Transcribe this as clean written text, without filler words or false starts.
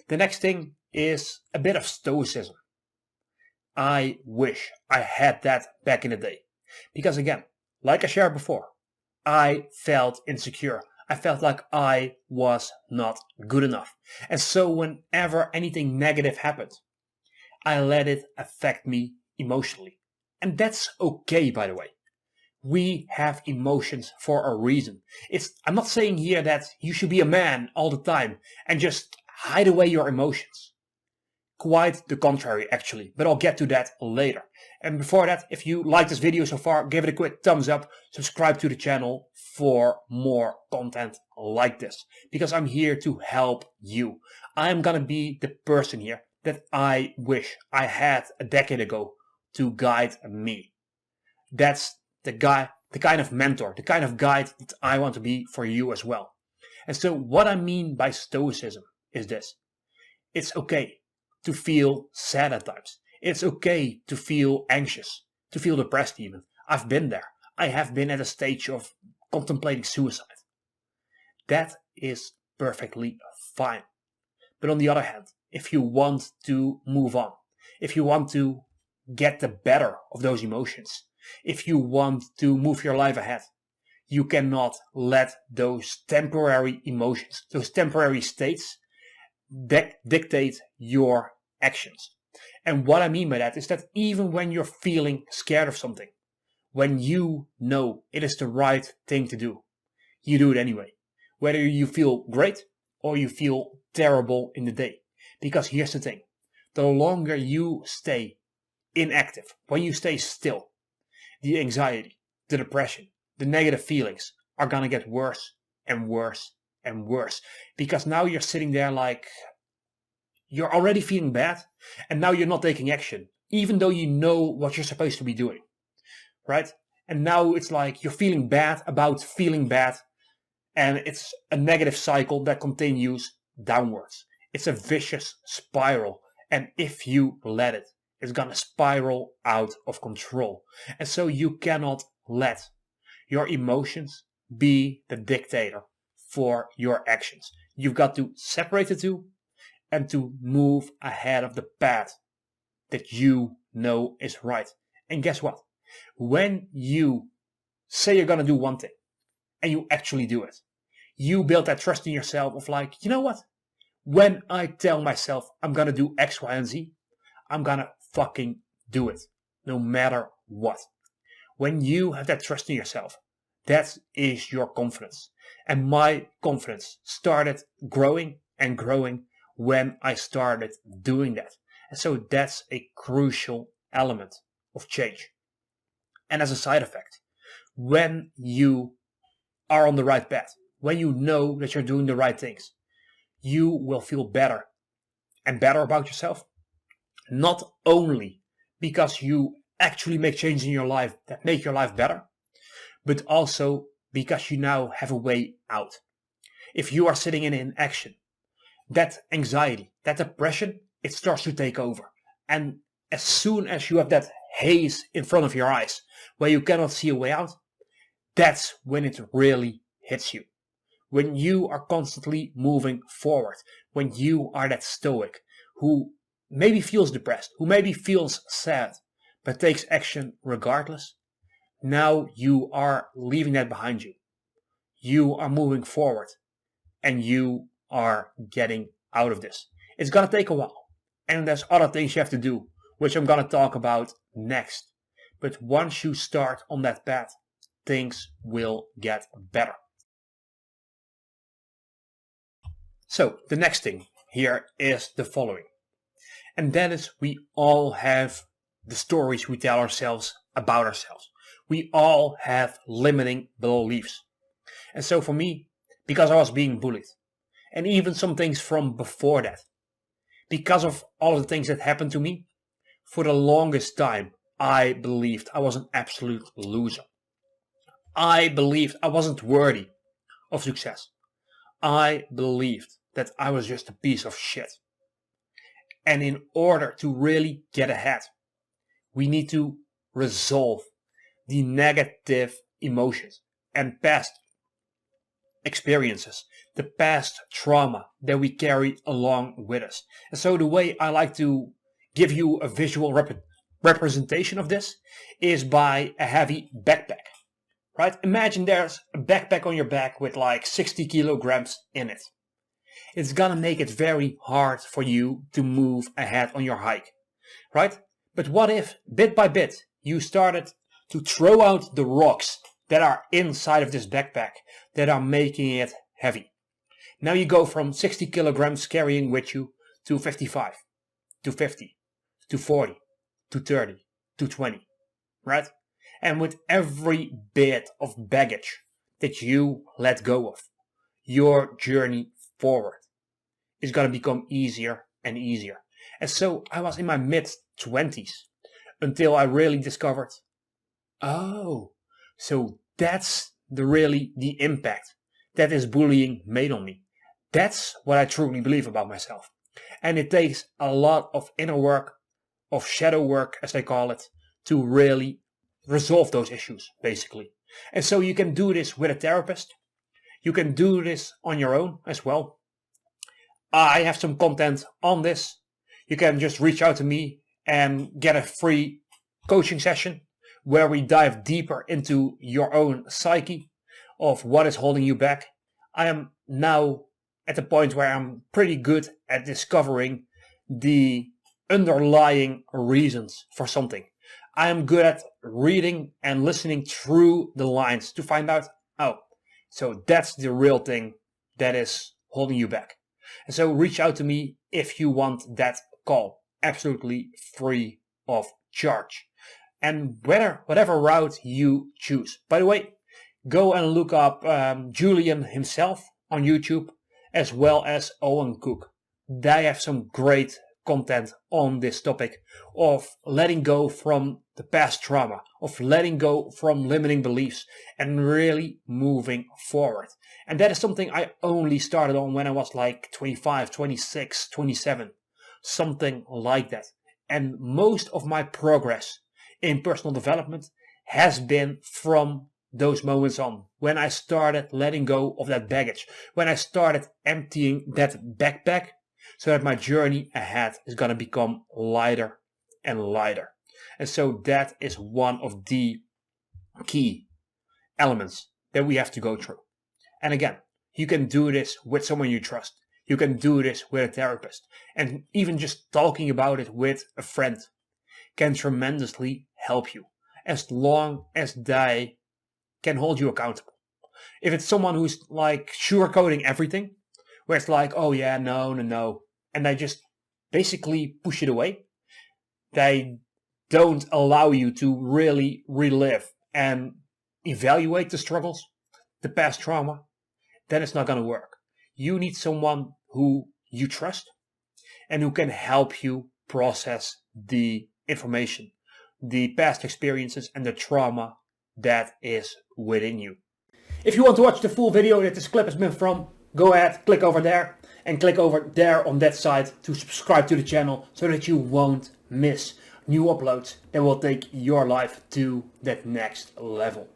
The next thing is a bit of stoicism. I wish I had that back in the day. Because again, like I shared before, I felt insecure. I felt like I was not good enough. And so whenever anything negative happened, I let it affect me emotionally. And that's okay, by the way. We have emotions for a reason. I'm not saying here that you should be a man all the time and just hide away your emotions. Quite the contrary, actually, but I'll get to that later. And before that, if you like this video so far, give it a quick thumbs up, subscribe to the channel for more content like this, because I'm here to help you. I'm gonna be the person here that I wish I had a decade ago to guide me. That's the kind of mentor, the kind of guide that I want to be for you as well. And so what I mean by stoicism is this. It's okay to feel sad at times. It's okay to feel anxious, to feel depressed even. I've been there. I have been at a stage of contemplating suicide. That is perfectly fine. But on the other hand, if you want to move on, if you want to get the better of those emotions, if you want to move your life ahead, you cannot let those temporary emotions, those temporary states, dictate your actions. And what I mean by that is that even when you're feeling scared of something, when you know it is the right thing to do, you do it anyway. Whether you feel great or you feel terrible in the day. Because here's the thing, the longer you stay inactive, when you stay still, the anxiety, the depression, the negative feelings are gonna get worse and worse and worse. Because now you're sitting there like you're already feeling bad and now you're not taking action, even though you know what you're supposed to be doing, right? And now it's like you're feeling bad about feeling bad, and it's a negative cycle that continues downwards. It's a vicious spiral, and if you let it, it's gonna spiral out of control. And so you cannot let your emotions be the dictator for your actions. You've got to separate the two and to move ahead of the path that you know is right. And guess what? When you say you're gonna do one thing and you actually do it, you build that trust in yourself of like, you know what? When I tell myself I'm gonna do X, Y, and Z, I'm gonna fucking do it, no matter what. When you have that trust in yourself, that is your confidence. And my confidence started growing and growing when I started doing that. And so that's a crucial element of change. And as a side effect, when you are on the right path, when you know that you're doing the right things, you will feel better and better about yourself. Not only because you actually make changes in your life that make your life better, but also because you now have a way out. If you are sitting in inaction, that anxiety, that depression, it starts to take over. And as soon as you have that haze in front of your eyes where you cannot see a way out, that's when it really hits you. When you are constantly moving forward, when you are that stoic who maybe feels depressed, who maybe feels sad, but takes action regardless, now you are leaving that behind you. You are moving forward and you are getting out of this. It's gonna take a while, and there's other things you have to do, which I'm gonna talk about next. But once you start on that path, things will get better. So the next thing here is the following. And that is, we all have the stories we tell ourselves about ourselves. We all have limiting beliefs. And so for me, because I was being bullied, and even some things from before that, because of all of the things that happened to me, for the longest time, I believed I was an absolute loser. I believed I wasn't worthy of success. I believed that I was just a piece of shit. And in order to really get ahead, we need to resolve the negative emotions and past experiences the past trauma that we carry along with us. And so the way I like to give you a visual representation of this is by a heavy backpack, right? Imagine there's a backpack on your back with like 60 kilograms in it. It's gonna make it very hard for you to move ahead on your hike, right? But what if, bit by bit, you started to throw out the rocks that are inside of this backpack that are making it heavy? Now you go from 60 kilograms carrying with you to 55, to 50, to 40, to 30, to 20, right? And with every bit of baggage that you let go of, your journey forward is going to become easier and easier. And so I was in my mid-20s until I really discovered, oh, so that's the impact that this bullying made on me. That's what I truly believe about myself. And it takes a lot of inner work, of shadow work, as they call it, to really resolve those issues, basically. And so you can do this with a therapist. You can do this on your own as well. I have some content on this. You can just reach out to me and get a free coaching session where we dive deeper into your own psyche of what is holding you back. I am now at the point where I'm pretty good at discovering the underlying reasons for something. I am good at reading and listening through the lines to find out, oh, so that's the real thing that is holding you back. And so reach out to me if you want that call, absolutely free of charge. And whatever route you choose. By the way, go and look up Julian himself on YouTube, as well as Owen Cook. They have some great content on this topic of letting go from the past trauma, of letting go from limiting beliefs and really moving forward. And that is something I only started on when I was like 25, 26, 27, something like that. And most of my progress in personal development has been from those moments on, when I started letting go of that baggage, when I started emptying that backpack, so that my journey ahead is going to become lighter and lighter. And so that is one of the key elements that we have to go through. And again, you can do this with someone you trust. You can do this with a therapist. And even just talking about it with a friend can tremendously help you, as long as they can hold you accountable. If it's someone who's like sugarcoating everything, where it's like, oh yeah, no, and they just basically push it away, they don't allow you to really relive and evaluate the struggles, the past trauma, then it's not going to work. You need someone who you trust and who can help you process the information, the past experiences and the trauma that is within you. If you want to watch the full video that this clip has been from, go ahead, click over there and click over there on that side to subscribe to the channel so that you won't miss new uploads that will take your life to that next level.